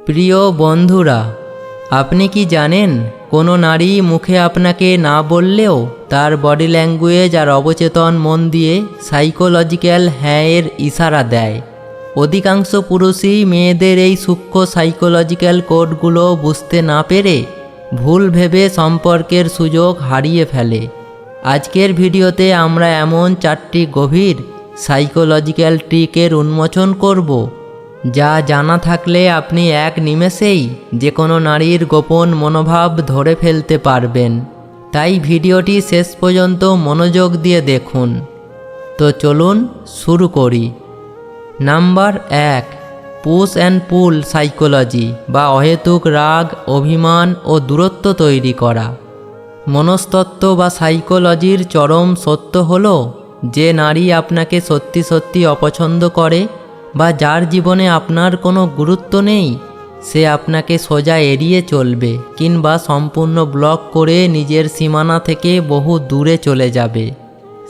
প্রিয় বন্ধুরা, আপনি কি জানেন কোনো নারী মুখে আপনাকে না বললেও তার বডি ল্যাঙ্গুয়েজ আর অবচেতন মন দিয়ে সাইকোলজিক্যাল হ্যাঁ-এর ইশারা দেয়। অধিকাংশ পুরুষই মেয়েদের এই সূক্ষ্ম সাইকোলজিক্যাল কোডগুলো বুঝতে না পেরে ভুল ভেবে সম্পর্কের সুযোগ হারিয়ে ফেলে। আজকের ভিডিওতে আমরা এমন 4টি গভীর সাইকোলজিক্যাল ট্রিকের উন্মোচন করব, যা জানা থাকলে আপনি এক নিমেষেই যে কোনো নারীর গোপন মনোভাব ধরে ফেলতে পারবেন। তাই ভিডিওটি শেষ পর্যন্ত মনোযোগ দিয়ে দেখুন। তো চলুন শুরু করি। Number 1, push and pool psychology বা অহেতুক রাগ, অভিমান ও দূরত্ব তৈরি করা। মনস্তত্ত্ব বা সাইকোলজির চরম সত্য হলো, যে নারী আপনাকে সত্যি সত্যি অপছন্দ করে বা যার জীবনে আপনার কোনো গুরুত্ব নেই, সে আপনাকে সোজা এড়িয়ে চলবে কিংবা সম্পূর্ণ ব্লক করে নিজের সীমানা থেকে বহু দূরে চলে যাবে।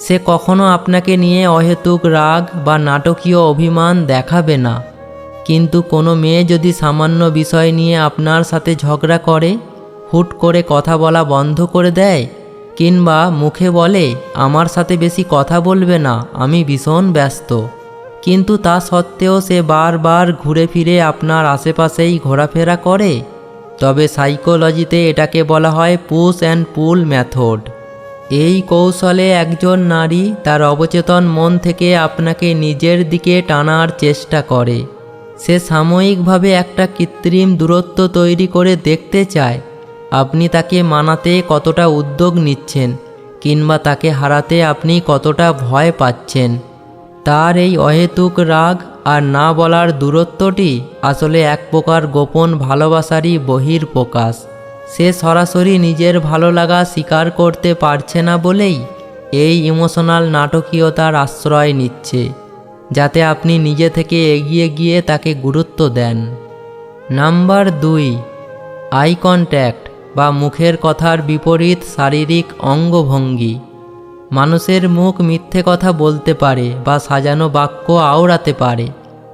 সে কখনো আপনাকে নিয়ে অহেতুক রাগ বা নাটকীয় অভিমান দেখাবে না। কিন্তু কোনো মেয়ে যদি সামান্য বিষয় নিয়ে আপনার সাথে ঝগড়া করে, হুট করে কথা বলা বন্ধ করে দেয় কিংবা মুখে বলে আমার সাথে বেশি কথা বলবে না, আমি ভীষণ ব্যস্ত, কিন্তু তা সত্ত্বেও সে বারবার ঘুরে ফিরে আপনার আশেপাশেই ঘোরাফেরা করে, তবে সাইকোলজিতে এটাকে বলা হয় পুশ অ্যান্ড পুল মেথড। এই কৌশলে একজন নারী তার অবচেতন মন থেকে আপনাকে নিজের দিকে টানার চেষ্টা করে। সে সাময়িকভাবে একটা কৃত্রিম দূরত্ব তৈরি করে দেখতে চায় আপনি তাকে মানাতে কতটা উদ্যোগ নিচ্ছেন কিংবা তাকে হারাতে আপনি কতটা ভয় পাচ্ছেন। তার এই অহেতুক রাগ আর না বলার দূরত্বটি আসলে এক প্রকার গোপন ভালোবাসারই বহিঃপ্রকাশ। সে সরাসরি নিজের ভালো লাগা স্বীকার করতে পারছে না বলেই এই ইমোশনাল নাটকীয়তার আশ্রয় নিচ্ছে, যাতে আপনি নিজে থেকে এগিয়ে গিয়ে তাকে গুরুত্ব দেন। নাম্বার 2, আই কন্ট্যাক্ট বা মুখের কথার বিপরীত শারীরিক অঙ্গভঙ্গি। মানুষের মুখ মিথ্যে কথা বলতে পারে বা সাজানো বাক্য আওড়াতে পারে,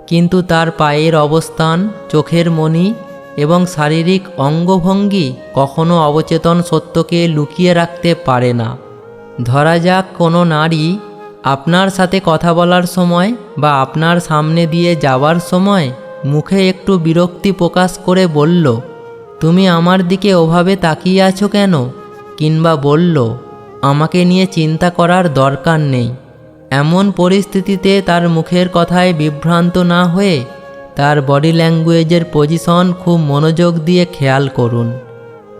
কিন্তু তার পায়ের অবস্থান, চোখের মনি এবং শারীরিক অঙ্গভঙ্গি কখনো অবচেতন সত্যকে লুকিয়ে রাখতে পারে না। ধরা যাক কোনো নারী আপনার সাথে কথা বলার সময় বা আপনার সামনে দিয়ে যাওয়ার সময় মুখে একটু বিরক্তি প্রকাশ করে বলল, তুমি আমার দিকে ওভাবে তাকিয়ে আছো কেন, কিংবা বলল, আমাকে নিয়ে চিন্তা করার দরকার নেই। এমন পরিস্থিতিতে তার মুখের কথায় বিভ্রান্ত না হয়ে তার বডি ল্যাঙ্গুয়েজের পজিশন খুব মনোযোগ দিয়ে খেয়াল করুন।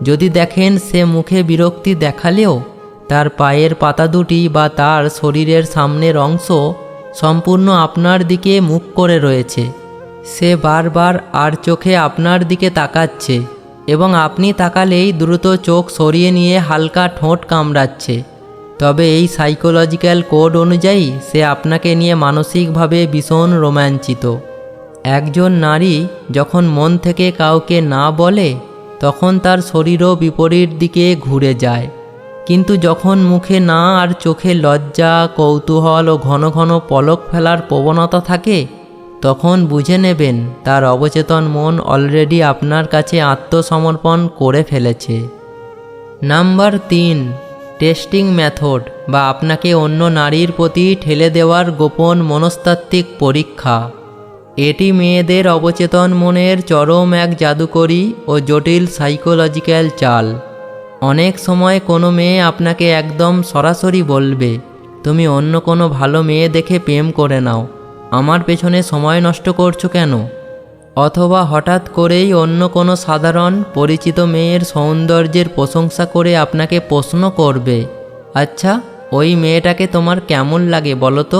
যদি দেখেন সে মুখে বিরক্তি দেখালেও তার পায়ের পাতা দুটি বা তার শরীরের সামনের অংশ সম্পূর্ণ আপনার দিকে মুখ করে রয়েছে, সে বারবার আর চোখে আপনার দিকে তাকাচ্ছে এবং আপনি তাকালেই দ্রুত চোখ সরিয়ে নিয়ে হালকা ঠোঁট কামড়াচ্ছে, তবে এই সাইকোলজিক্যাল কোড অনুযায়ী সে আপনাকে নিয়ে মানসিকভাবে ভীষণ রোমাঞ্চিত। একজন নারী যখন মন থেকে কাউকে না বলে, তখন তার শরীরও বিপরীত দিকে ঘুরে যায়, কিন্তু যখন মুখে না আর চোখে লজ্জা, কৌতূহল ও ঘন ঘন পলক ফেলার প্রবণতা থাকে, তখন বুঝে নেবেন তার অবচেতন মন অলরেডি আপনার কাছে আত্মসমর্পণ করে ফেলেছে। নাম্বার 3, টেস্টিং মেথড বা আপনাকে অন্য নারীর প্রতি ঠেলে দেওয়ার গোপন মনস্তাত্ত্বিক পরীক্ষা। এটি মেয়েদের অবচেতন মনের চরম এক জাদুকরী ও জটিল সাইকোলজিক্যাল চাল। অনেক সময় কোনো মেয়ে আপনাকে একদম সরাসরি বলবে, তুমি অন্য কোনো ভালো মেয়ে দেখে প্রেম করে নাও, আমার পেছনে সময় নষ্ট করছো কেন? অথবা হঠাৎ করেই অন্য কোনো সাধারণ পরিচিত মেয়ের সৌন্দর্যের প্রশংসা করে আপনাকে প্রশ্ন করবে, আচ্ছা ওই মেয়েটাকে তোমার কেমন লাগে বলো তো?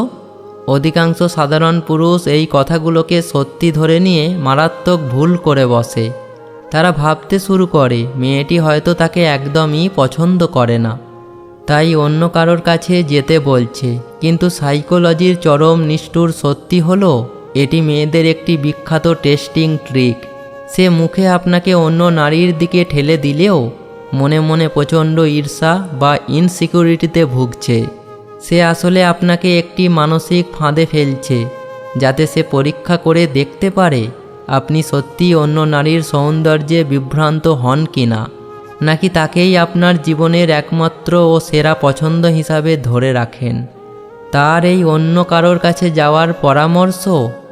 অধিকাংশ সাধারণ পুরুষ এই কথাগুলোকে সত্যি ধরে নিয়ে মারাত্মক ভুল করে বসে। তারা ভাবতে শুরু করে মেয়েটি হয়তো তাকে একদমই পছন্দ করে না, তাই অন্য কারোর কাছে যেতে বলছে। কিন্তু সাইকোলজির চরম নিষ্ঠুর সত্যি হলো, এটি মেয়েদের একটি বিখ্যাত টেস্টিং ট্রিক। সে মুখে আপনাকে অন্য নারীর দিকে ঠেলে দিলেও মনে মনে প্রচণ্ড ঈর্ষা বা ইনসিকিউরিটিতে ভুগছে। সে আসলে আপনাকে একটি মানসিক ফাঁদে ফেলছে, যাতে সে পরীক্ষা করে দেখতে পারে আপনি সত্যি অন্য নারীর সৌন্দর্যে বিভ্রান্ত হন কিনা, নাকি তাকেই আপনার জীবনের একমাত্র ও সেরা পছন্দ হিসাবে ধরে রাখেন। তার এই অন্য কারোর কাছে যাওয়ার পরামর্শ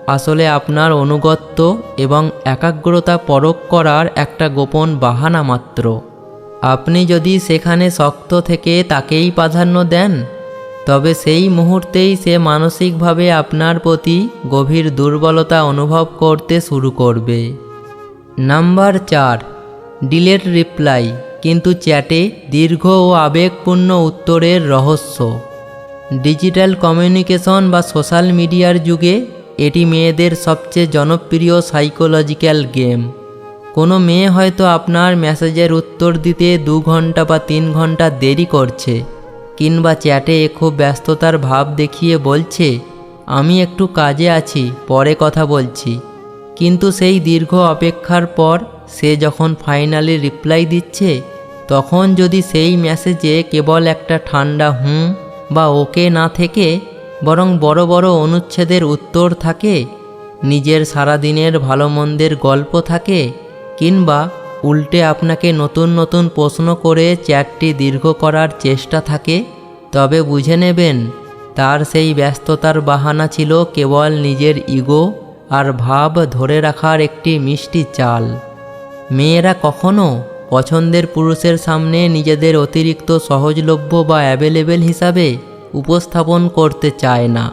আসলে আপনার অনুগত্য এবং একাগ্রতা পরখ করার একটা গোপন বাহানা মাত্র। আপনি যদি সেখানে শক্ত থেকে তাকেই প্রাধান্য দেন, তবে সেই মুহূর্তেই সে মানসিকভাবে আপনার প্রতি গভীর দুর্বলতা অনুভব করতে শুরু করবে। নাম্বার 4, ডিলেট রিপ্লাই কিন্তু চ্যাটে দীর্ঘ ও আবেগপূর্ণ উত্তরের রহস্য। ডিজিটাল কমিউনিকেশন বা সোশ্যাল মিডিয়ার যুগে এটি মেয়েদের সবচেয়ে জনপ্রিয় সাইকোলজিক্যাল গেম। কোনো মেয়ে হয়তো আপনার মেসেজের উত্তর দিতে 2 ঘন্টা বা 3 ঘন্টা দেরি করছে, কিংবা চ্যাটে খুব ব্যস্ততার ভাব দেখিয়ে বলছে, আমি একটু কাজে আছি, পরে কথা বলছি। কিন্তু সেই দীর্ঘ অপেক্ষার পর সে যখন ফাইনালি রিপ্লাই দিচ্ছে, তখন যদি সেই মেসেজে কেবল একটা ঠান্ডা হুম বা ওকে না থেকে বরং বড় বড় অনুচ্ছেদের উত্তর থাকে, নিজের সারাদিনের ভালো মন্দের গল্প থাকে, কিংবা উল্টে আপনাকে নতুন নতুন প্রশ্ন করে চ্যাটটি দীর্ঘ করার চেষ্টা থাকে, তবে বুঝে নেবেন তার সেই ব্যস্ততার বাহানা ছিল কেবল নিজের ইগো আর ভাব ধরে রাখার একটি মিষ্টি চাল। মেয়েরা কখনো পছন্দের পুরুষের সামনে নিজেদের অতিরিক্ত সহজলভ্য বা অ্যাভেলেবেল হিসাবে উপস্থাপন করতে চায় না,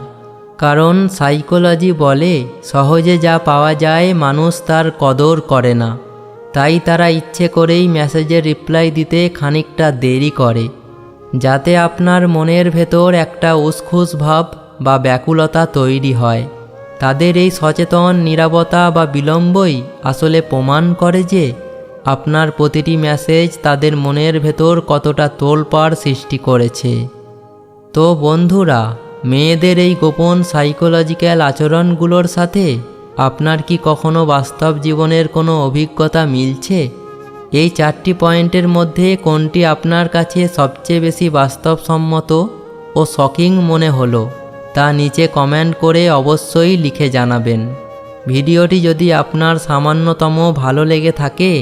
কারণ সাইকোলজি বলে সহজে যা পাওয়া যায় মানুষ তার কদর করে না। তাই তারা ইচ্ছে করেই মেসেজের রিপ্লাই দিতে খানিকটা দেরি করে, যাতে আপনার মনের ভেতর একটা উসখুস ভাব বা ব্যাকুলতা তৈরি হয়। তাদের এই সচেতন নীরবতা বা বিলম্বই আসলে প্রমাণ করে যে আপনার প্রতিটি মেসেজ তাদের মনের ভেতর কতটা তোলপাড় সৃষ্টি করেছে। তো বন্ধুরা, মেয়েদের এই গোপন সাইকোলজিক্যাল আচরণগুলোর সাথে আপনার কি কখনো বাস্তব জীবনের কোনো অভিজ্ঞতা মিলছে? এই 4টি পয়েন্টের মধ্যে কোনটি আপনার কাছে সবচেয়ে বেশি বাস্তবসম্মত ও শকিং মনে হলো তা নিচে কমেন্ট করে অবশ্যই লিখে জানাবেন। ভিডিওটি যদি আপনার সামান্যতম ভালো লেগে থাকে,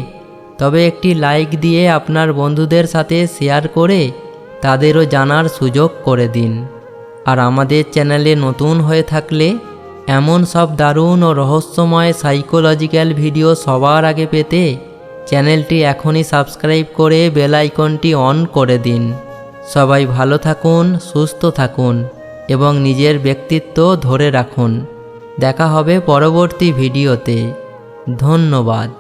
তবে একটি লাইক দিয়ে আপনার বন্ধুদের সাথে শেয়ার করে তাদেরও জানার সুযোগ করে দিন। আর আমাদের চ্যানেলে নতুন হয়ে থাকলে এমন সব দারুণ ও রহস্যময় সাইকোলজিক্যাল ভিডিও সবার আগে পেতে চ্যানেলটি এখনই সাবস্ক্রাইব করে বেল আইকনটি অন করে দিন। সবাই ভালো থাকুন, সুস্থ থাকুন এবং নিজের ব্যক্তিত্ব ধরে রাখুন। দেখা হবে পরবর্তী ভিডিওতে। ধন্যবাদ।